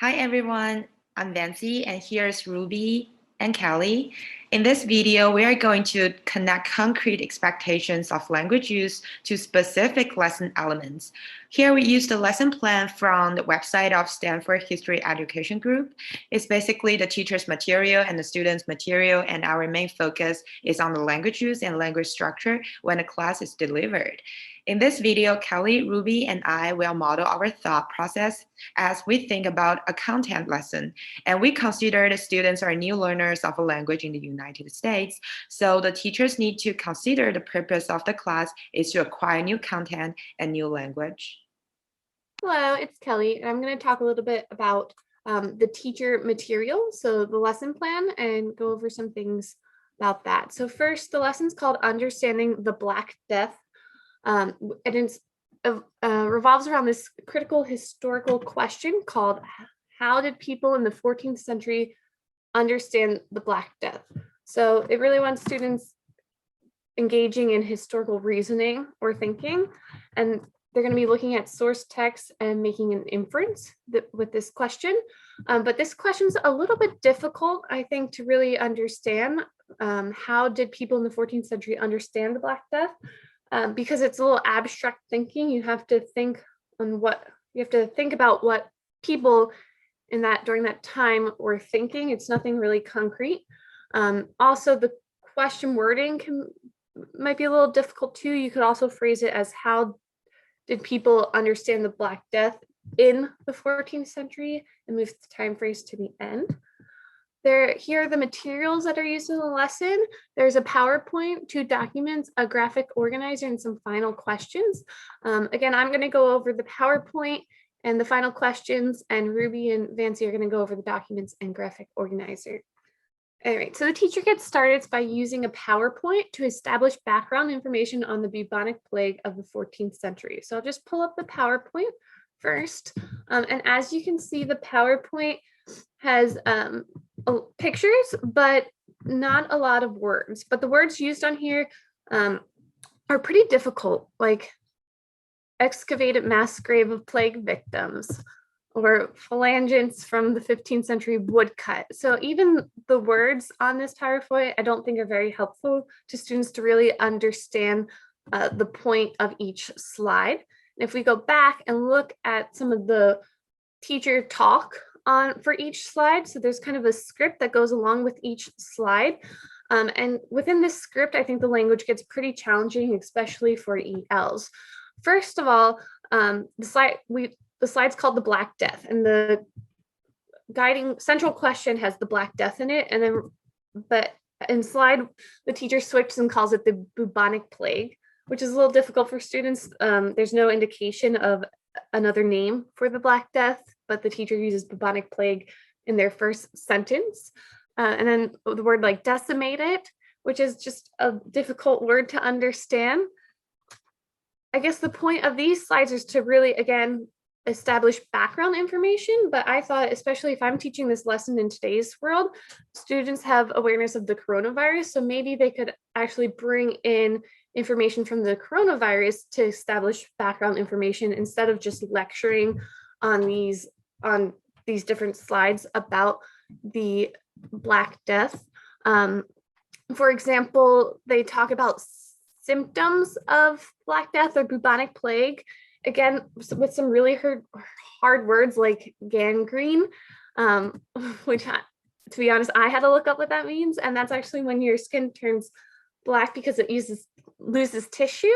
Hi everyone, I'm Vanci and here's Ruby and Kelly. In this video, we are going to connect concrete expectations of language use to specific lesson elements. Here we use the lesson plan from the website of Stanford History Education Group. It's basically the teacher's material and the student's material, and our main focus is on the language use and language structure when a class is delivered. In this video, Kelly, Ruby, and I will model our thought process as we think about a content lesson. And we consider the students are new learners of a language in the United States. So the teachers need to consider the purpose of the class is to acquire new content and new language. Hello, it's Kelly, and I'm going to talk a little bit about the teacher material, so the lesson plan, and go over some things about that. So first, the lesson's called Understanding the Black Death, and it revolves around this critical historical question called, how did people in the 14th century understand the Black Death? So it really wants students engaging in historical reasoning or thinking, and they're going to be looking at source text and making an inference with this question. But this question's a little bit difficult, I think, to really understand. How did people in the 14th century understand the Black Death? Because it's a little abstract thinking. You have to think about what people during that time were thinking. It's nothing really concrete. Also, the question wording might be a little difficult too. You could also phrase it as, how did people understand the Black Death in the 14th century, and move the time phrase to the end. Here are the materials that are used in the lesson. There's a PowerPoint, 2 documents, a graphic organizer, and some final questions. Again, I'm going to go over the PowerPoint and the final questions, and Ruby and Vanci are going to go over the documents and graphic organizer. All right, so the teacher gets started by using a PowerPoint to establish background information on the bubonic plague of the 14th century. So I'll just pull up the PowerPoint first. And as you can see, the PowerPoint has pictures, but not a lot of words. But the words used on here are pretty difficult, like excavated mass grave of plague victims, or phalanges from the 15th century woodcut. So even the words on this PowerPoint, I don't think are very helpful to students to really understand the point of each slide. And if we go back and look at some of the teacher talk for each slide, so there's kind of a script that goes along with each slide. And within this script, I think the language gets pretty challenging, especially for ELs. First of all, the slide's called the Black Death, and the guiding central question has the Black Death in it. And then, but in slide, the teacher switches and calls it the bubonic plague, which is a little difficult for students. There's no indication of another name for the Black Death, but the teacher uses bubonic plague in their first sentence. And then the word like decimated, which is just a difficult word to understand. I guess the point of these slides is to really, again, establish background information, but I thought, especially if I'm teaching this lesson in today's world, students have awareness of the coronavirus, so maybe they could actually bring in information from the coronavirus to establish background information instead of just lecturing on these different slides about the Black Death. For example, they talk about symptoms of Black Death or bubonic plague, again, with some really hard words like gangrene, which, to be honest, I had to look up what that means. And that's actually when your skin turns black because it loses tissue.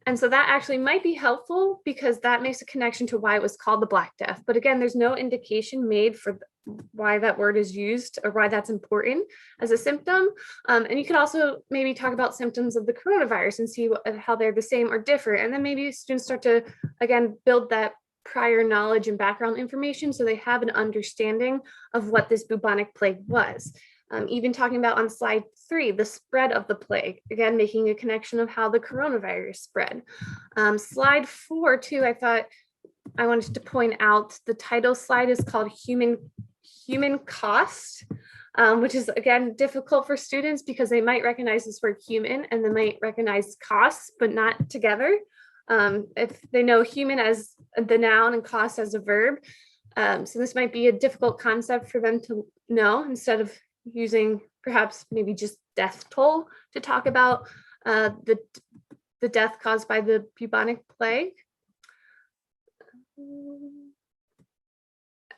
And so that actually might be helpful because that makes a connection to why it was called the Black Death. But again, there's no indication made for why that word is used or why that's important as a symptom. And you could also maybe talk about symptoms of the coronavirus and see how they're the same or different. And then maybe students start to, again, build that prior knowledge and background information so they have an understanding of what this bubonic plague was. Even talking about on slide 3, the spread of the plague, again, making a connection of how the coronavirus spread. Slide 4, too, I thought I wanted to point out, the title slide is called Human Cost, which is, again, difficult for students because they might recognize this word human and they might recognize costs, but not together. If they know human as the noun and cost as a verb, So this might be a difficult concept for them to know, instead of using perhaps maybe just death toll to talk about the death caused by the bubonic plague.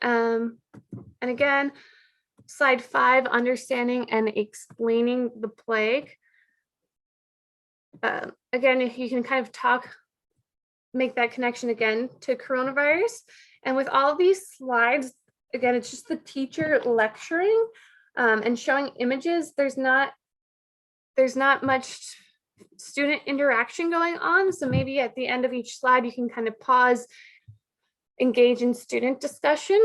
And again, slide 5, understanding and explaining the plague. Again, if you can kind of make that connection again to coronavirus. And with all these slides, again, it's just the teacher lecturing and showing images. There's not much student interaction going on. So maybe at the end of each slide, you can kind of pause, engage in student discussion.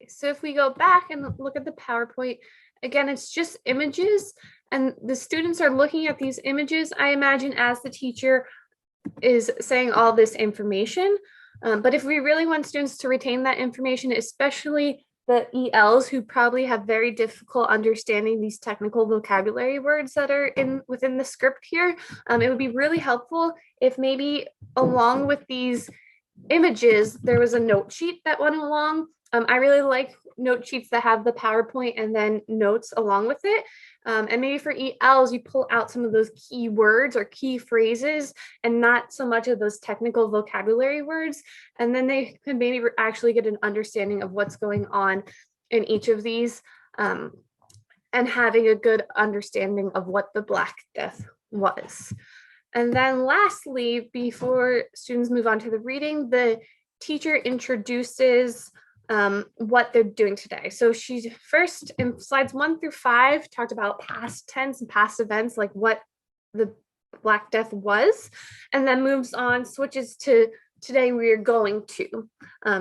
So if we go back and look at the PowerPoint, again, it's just images, and the students are looking at these images, I imagine, as the teacher is saying all this information. But if we really want students to retain that information, especially the ELs who probably have very difficult understanding these technical vocabulary words that are within the script here, it would be really helpful if maybe along with these images, there was a note sheet that went along. I really like note sheets that have the PowerPoint and then notes along with it. And maybe for ELs, you pull out some of those key words or key phrases and not so much of those technical vocabulary words. And then they can maybe actually get an understanding of what's going on in each of these, and having a good understanding of what the Black Death was. And then lastly, before students move on to the reading, the teacher introduces what they're doing today. So she first, in slides 1 through 5, talked about past tense and past events, like what the Black Death was, and then moves on, switches to today we're going to.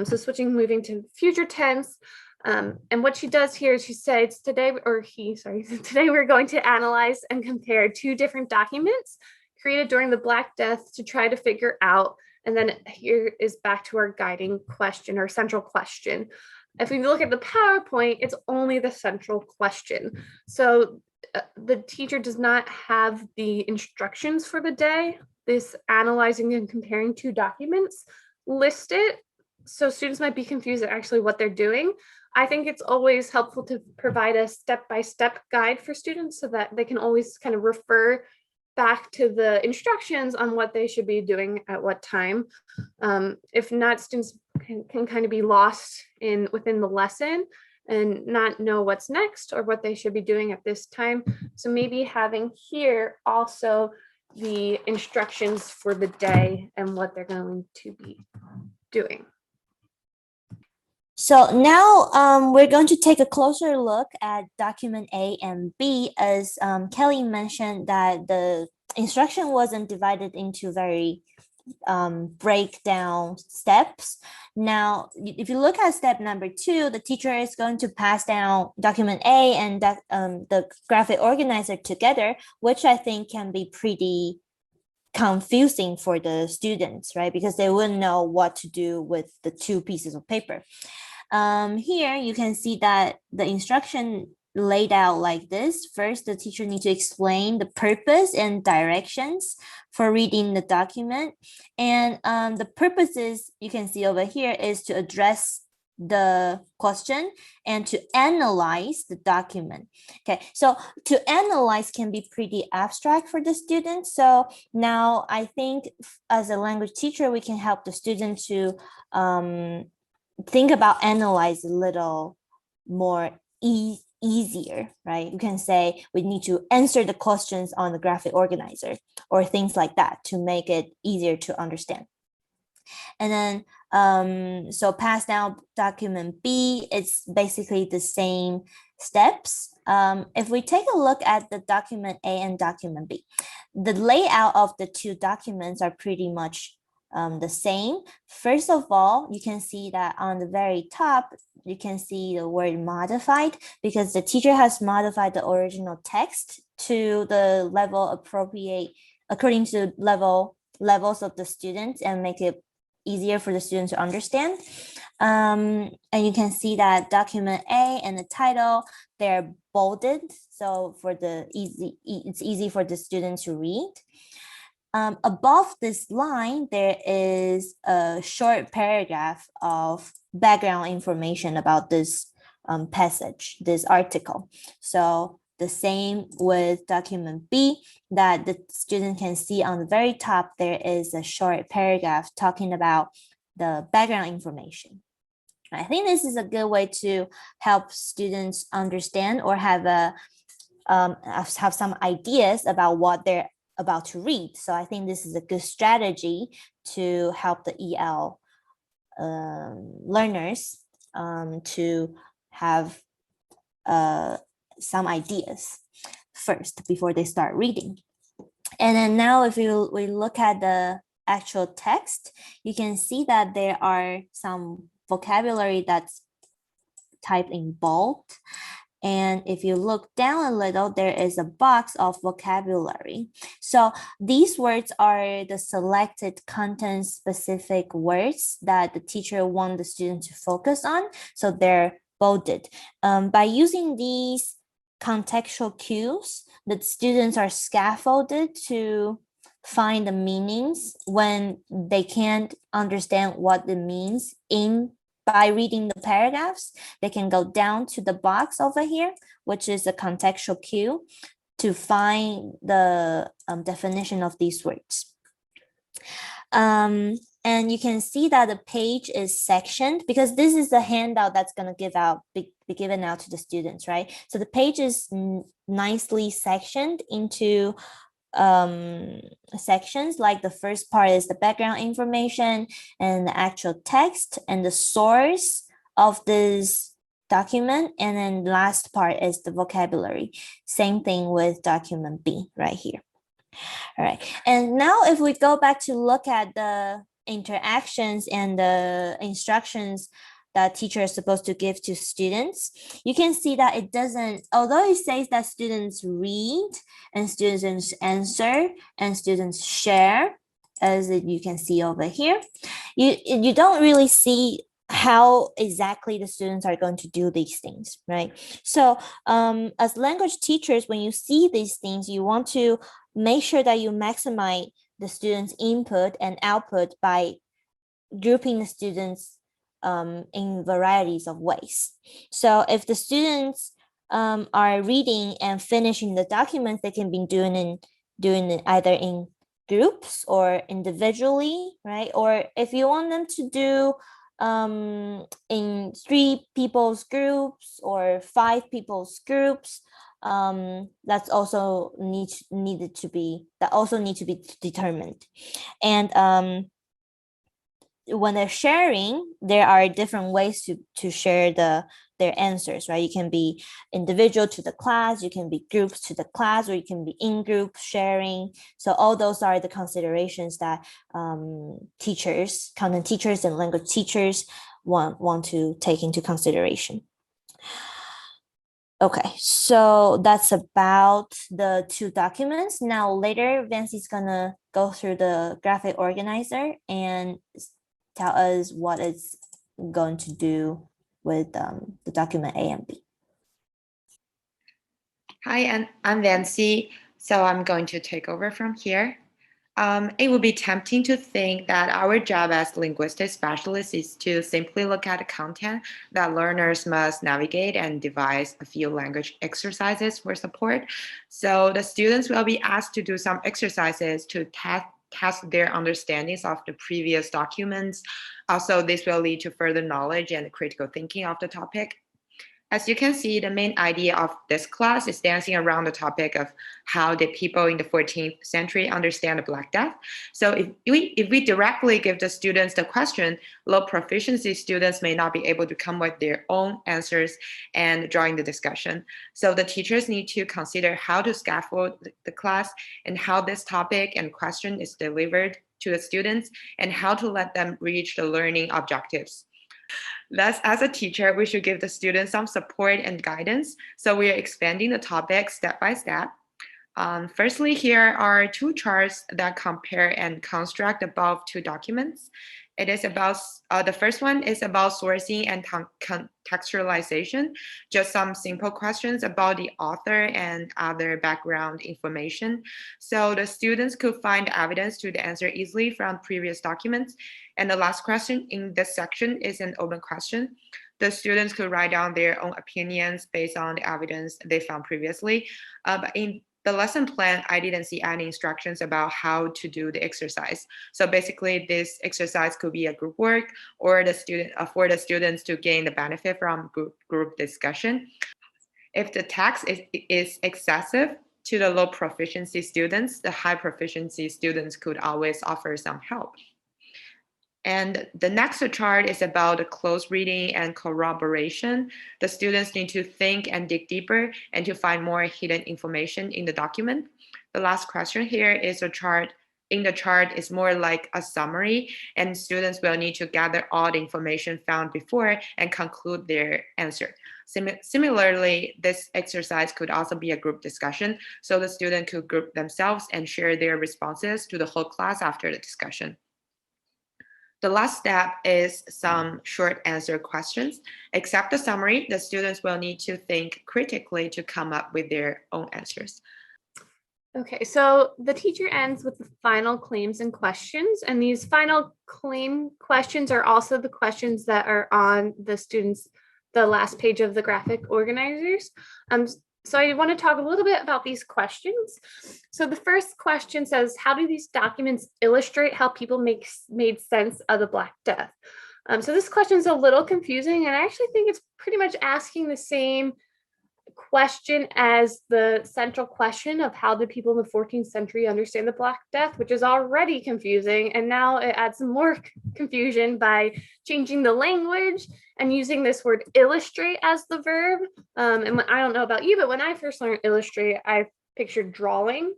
So moving to future tense. And what she does here is she says today we're going to analyze and compare 2 different documents created during the Black Death to try to figure out. And then here is back to our guiding question or central question. If we look at the PowerPoint, it's only the central question. So the teacher does not have the instructions for the day, this analyzing and comparing 2 documents listed. So students might be confused at actually what they're doing. I think it's always helpful to provide a step-by-step guide for students so that they can always kind of refer back to the instructions on what they should be doing at what time. If not, students can kind of be lost within the lesson and not know what's next or what they should be doing at this time. So maybe having here also the instructions for the day and what they're going to be doing. So now we're going to take a closer look at document A and B, as Kelly mentioned that the instruction wasn't divided into very breakdown steps. Now, if you look at step number 2, the teacher is going to pass down document A and the graphic organizer together, which I think can be pretty confusing for the students, right? Because they wouldn't know what to do with the 2 pieces of paper. Here you can see that the instruction laid out like this. First, the teacher needs to explain the purpose and directions for reading the document. And the purposes you can see over here is to address the question and to analyze the document. Okay, so to analyze can be pretty abstract for the student. So now I think as a language teacher, we can help the student to think about analyze a little more easier, right? You can say we need to answer the questions on the graphic organizer or things like that to make it easier to understand. And then, so pass down document B, it's basically the same steps. If we take a look at the document A and document B, the layout of the 2 documents are pretty much the same. First of all, you can see that on the very top, you can see the word modified because the teacher has modified the original text to the level appropriate according to levels of the students and make it easier for the students to understand. And you can see that document A and the title, they're bolded. So for it's easy for the students to read. above this line, there is a short paragraph of background information about this passage, this article. So the same with document B, that the student can see on the very top, there is a short paragraph talking about the background information. I think this is a good way to help students understand or have some ideas about what they're about to read. So I think this is a good strategy to help the EL learners to have some ideas first before they start reading. And then now if we look at the actual text, you can see that there are some vocabulary that's typed in bold. And if you look down a little, there is a box of vocabulary. So these words are the selected content specific words that the teacher wants the student to focus on. So they're bolded. By using these contextual cues, the students are scaffolded to find the meanings when they can't understand what it means by reading the paragraphs. They can go down to the box over here, which is a contextual cue, to find the definition of these words. And you can see that the page is sectioned because this is the handout that's going to be given out to the students, right? So the page is nicely sectioned into sections. Like the first part is the background information and the actual text and the source of this document, and then the last part is the vocabulary. Same thing with document B right here. All right, and now if we go back to look at the interactions and the instructions that teacher is supposed to give to students, you can see that it doesn't, although it says that students read and students answer and students share, as you can see over here, you don't really see how exactly the students are going to do these things, right? So as language teachers, when you see these things, you want to make sure that you maximize the students' input and output by grouping the students in varieties of ways. So if the students are reading and finishing the documents, they can be doing it either in groups or individually, right? Or if you want them to do in 3 people's groups or 5 people's groups, that's also need to be determined. And when they're sharing, there are different ways to share their answers, right? You can be individual to the class, you can be groups to the class, or you can be in group sharing. So all those are the considerations that content teachers and language teachers want to take into consideration. Okay, so that's about the 2 documents. Now later, Vanci's gonna go through the graphic organizer and tell us what it's going to do with the document A and B. Hi, I'm Vanci. So I'm going to take over from here. It would be tempting to think that our job as linguistic specialists is to simply look at the content that learners must navigate and devise a few language exercises for support. So the students will be asked to do some exercises to test their understandings of the previous documents. Also, this will lead to further knowledge and critical thinking of the topic. As you can see, the main idea of this class is dancing around the topic of how did people in the 14th century understand the Black Death. So if we directly give the students the question, low proficiency students may not be able to come with their own answers and join the discussion. So the teachers need to consider how to scaffold the class and how this topic and question is delivered to the students and how to let them reach the learning objectives. Thus, as a teacher, we should give the students some support and guidance. So we are expanding the topic step by step. Firstly, here are 2 charts that compare and construct above 2 documents. It is about, the first one is about sourcing and contextualization, just some simple questions about the author and other background information. So the students could find evidence to the answer easily from previous documents. And the last question in this section is an open question. The students could write down their own opinions based on the evidence they found previously. But in the lesson plan, I didn't see any instructions about how to do the exercise. So basically, this exercise could be a group work or for the students to gain the benefit from group discussion. If the text is excessive to the low proficiency students, the high proficiency students could always offer some help. And the next chart is about the close reading and corroboration. The students need to think and dig deeper and to find more hidden information in the document. The last question here is a chart. In the chart is more like a summary, and students will need to gather all the information found before and conclude their answer. Similarly, this exercise could also be a group discussion, so the student could group themselves and share their responses to the whole class after the discussion. The last step is some short answer questions. Except the summary, the students will need to think critically to come up with their own answers. Okay, so the teacher ends with the final claims and questions, and these final claim questions are also the questions that are on the last page of the graphic organizers. So I want to talk a little bit about these questions. So the first question says, how do these documents illustrate how people made sense of the Black Death? So this question is a little confusing, and I actually think it's pretty much asking the same question as the central question of how did people in the 14th century understand the Black Death, which is already confusing, and now it adds some more confusion by changing the language and using this word illustrate as the verb. And I don't know about you, but when I first learned illustrate, I pictured drawing.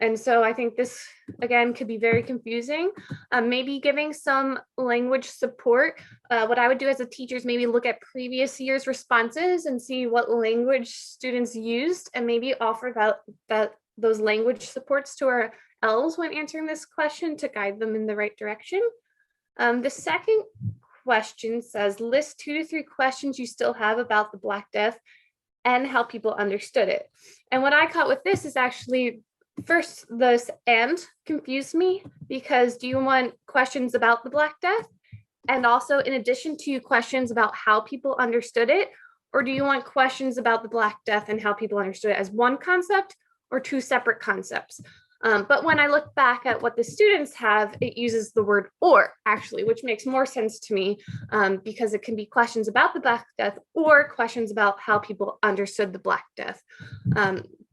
And so I think this, again, could be very confusing. Maybe giving some language support. What I would do as a teacher is maybe look at previous year's responses and see what language students used, and maybe offer those language supports to our Ls when answering this question to guide them in the right direction. The second question says, list 2 to 3 questions you still have about the Black Death and how people understood it. And what I caught with this is actually, first, this and confused me, because do you want questions about the Black Death and also in addition to questions about how people understood it, or do you want questions about the Black Death and how people understood it as one concept or 2 separate concepts? But when I look back at what the students have, it uses the word or, actually, which makes more sense to me, because it can be questions about the Black Death or questions about how people understood the Black Death.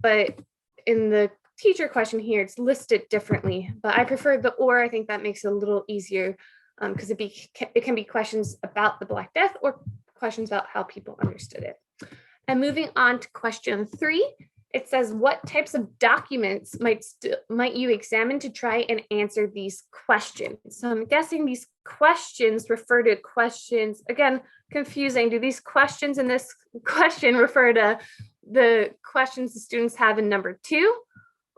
But in the teacher question here, it's listed differently, but I prefer the or. I think that makes it a little easier, because it can be questions about the Black Death or questions about how people understood it. And moving on to question 3, it says, what types of documents might you examine to try and answer these questions? So I'm guessing these questions refer to questions, again, confusing. Do these questions in this question refer to the questions the students have in number 2?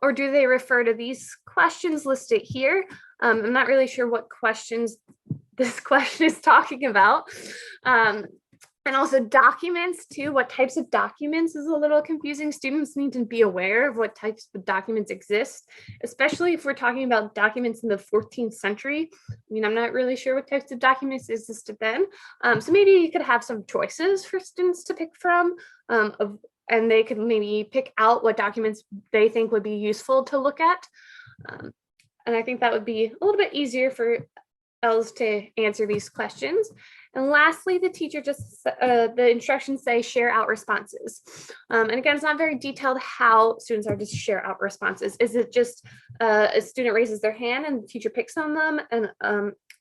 Or do they refer to these questions listed here? I'm not really sure what questions this question is talking about. And also documents too. What types of documents is a little confusing. Students need to be aware of what types of documents exist, especially if we're talking about documents in the 14th century. I mean, I'm not really sure what types of documents existed then. So maybe you could have some choices for students to pick from, and they could maybe pick out what documents they think would be useful to look at. And I think that would be a little bit easier for Els to answer these questions. And lastly, the teacher the instructions say share out responses. And again, it's not very detailed how students are to share out responses. Is it just a student raises their hand and the teacher picks on them, and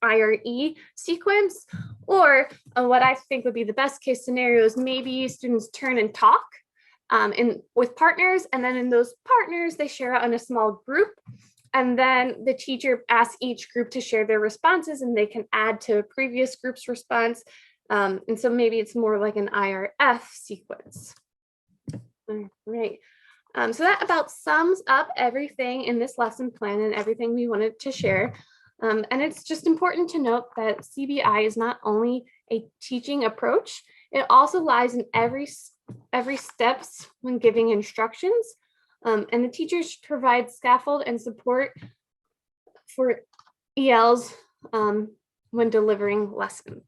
I or E sequence? Or what I think would be the best case scenario is maybe students turn and talk with partners, and then in those partners, they share out in a small group. And then the teacher asks each group to share their responses, and they can add to a previous group's response. And so maybe it's more like an IRF sequence. All right. So that about sums up everything in this lesson plan and everything we wanted to share. And it's just important to note that CBI is not only a teaching approach, it also lies in every steps when giving instructions. And the teachers provide scaffold and support for ELs when delivering lessons.